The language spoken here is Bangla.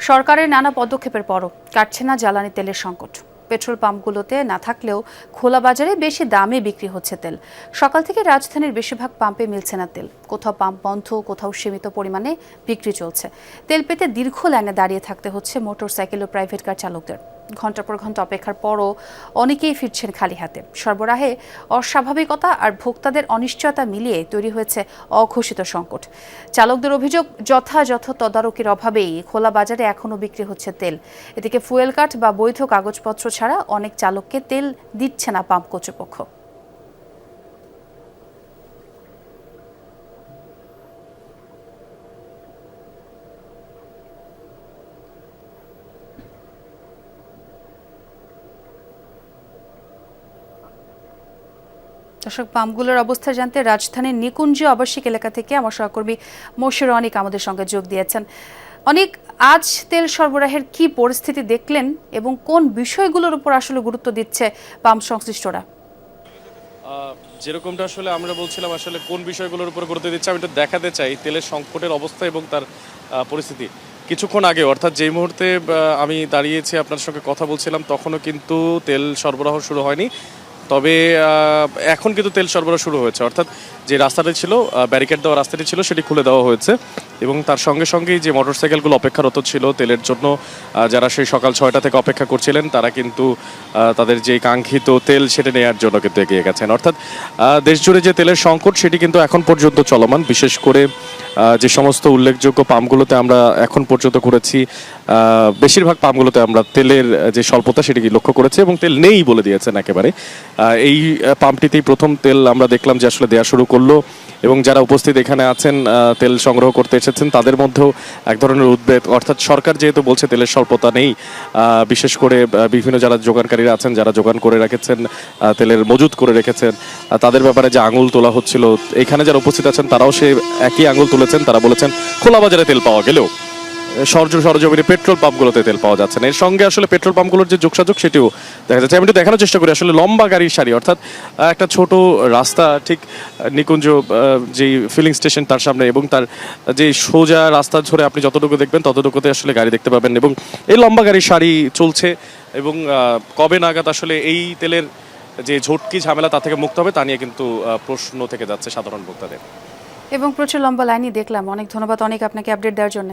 সরকারের নানা পদক্ষেপের পরও কাটছে না জ্বালানি তেলের সংকট। পেট্রোল পাম্পগুলোতে না থাকলেও খোলা বাজারে বেশি দামে বিক্রি হচ্ছে তেল। সকাল থেকে রাজধানীর বেশিরভাগ পাম্পে মিলছে না তেল। কোথাও পাম্প বন্ধ, কোথাও সীমিত পরিমাণে বিক্রি চলছে। তেল পেতে দীর্ঘ লাইনে দাঁড়িয়ে থাকতে হচ্ছে মোটরসাইকেল ও প্রাইভেট কার চালকদের। ঘন্টার পর ঘন্টা অপেক্ষার পরও অনেকেই ফিরছেন খালি হাতে। সরবরাহে অস্বাভাবিকতা আর ভোক্তাদের অনিশ্চয়তা মিলিয়ে তৈরি হয়েছে অঘোষিত সংকট। চালকদের অভিযোগ, যথাযথ তদারকির অভাবেই খোলা বাজারে এখনও বিক্রি হচ্ছে তেল। এদিকে ফুয়েল কার্ড বা বৈধ কাগজপত্র ছাড়া অনেক চালককে তেল দিচ্ছে না পাম্প কর্তৃপক্ষ। দর্শক, পাম্পগুলোর অবস্থা জানতে রাজধানীর নিকুঞ্জ আবাসিক এলাকা থেকে আমার সহকর্মী মশিউর অনিক আমাদের সঙ্গে যোগ দিয়েছেন। অনেক, আজ তেল সরবরাহের কি পরিস্থিতি দেখলেন এবং কোন বিষয়গুলোর উপর আসলে গুরুত্ব দিচ্ছে পাম্প সংশ্লিষ্টরা? যেরকমটা আসলে আমরা বলছিলাম, আসলে কোন বিষয়গুলোর উপর গুরুত্ব দিচ্ছে আমি একটু দেখাতে চাই তেলের সংকটের অবস্থা এবং তার পরিস্থিতি। কিছুক্ষণ আগে, অর্থাৎ যেই মুহূর্তে আমি দাঁড়িয়েছি আপনার সঙ্গে কথা বলছিলাম, তখনও কিন্তু তেল সরবরাহ শুরু হয়নি। তবে এখন কিন্তু তেল সরবরাহ শুরু হয়েছে, অর্থাৎ যে রাস্তাটি ছিল, ব্যারিকেড দেওয়া রাস্তাটি ছিল, সেটি খুলে দেওয়া হয়েছে। এবং তার সঙ্গে সঙ্গেই যে মোটরসাইকেলগুলো অপেক্ষারত ছিল তেলের জন্য, যারা সেই সকাল 6টা থেকে অপেক্ষা করছিলেন, তারা কিন্তু তাদের যে কাঙ্ক্ষিত তেল সেটা নেওয়ার জন্য কিন্তু এগিয়ে গেছেন। অর্থাৎ দেশজুড়ে যে তেলের সংকট সেটি কিন্তু এখন পর্যন্ত চলমান। বিশেষ করে যে সমস্ত উল্লেখযোগ্য পাম্পগুলোতে আমরা এখন পর্যন্ত করেছি, বেশিরভাগ পাম্পগুলোতে আমরা তেলের যে স্বল্পতা সেটি লক্ষ্য করেছি এবং তেল নেই বলে দিয়েছেন একেবারে। এই পাম্পটিতেই প্রথম তেল আমরা দেখলাম যে আসলে দেওয়া শুরু করলো এবং যারা উপস্থিত এখানে আছেন তেল সংগ্রহ করতে এসেছেন তাদের মধ্যেও এক ধরনের উদ্বেগ, অর্থাৎ সরকার যেহেতু বলছে তেলের স্বল্পতা নেই, বিশেষ করে বিভিন্ন যারা যোগানকারীরা আছেন, যারা যোগান করে রেখেছেন, তেলের মজুত করে রেখেছেন, তাদের ব্যাপারে যে আঙুল তোলা হচ্ছিল, এখানে যারা উপস্থিত আছেন তারাও সে একই আঙুল তুলেছেন। তারা বলেছেন খোলা বাজারে তেল পাওয়া গেলেও সরজমিনে পেট্রোল পাম্পগুলোতে তেল পাওয়া যাচ্ছে না। এর সঙ্গে আসলে পেট্রোল পাম্পগুলোর যে যোগসাযোগ সেটিও দেখা যাচ্ছে। আমি একটু দেখানোর চেষ্টা করি। আসলে লম্বা গাড়ির সারি, অর্থাৎ একটা ছোট রাস্তা ঠিক নিকুঞ্জ যে ফিলিং স্টেশন তার সামনে, এবং তার যে সোজা রাস্তা ধরে আপনি যতটুকু দেখবেন ততটুকুতে আসলে গাড়ি দেখতে পাবেন। এবং এই লম্বা গাড়ির সারি চলছে এবং কবে নাগাদ আসলে এই তেলের যে ঝটকি ঝামেলা তা থেকে মুক্ত হবে তা নিয়ে কিন্তু প্রশ্ন থেকে যাচ্ছে সাধারণ ভোক্তাদের। এবং প্রচুর লম্বা লাইনই দেখলাম। অনেক ধন্যবাদ অনেক আপনাকে আপডেট দেওয়ার জন্য।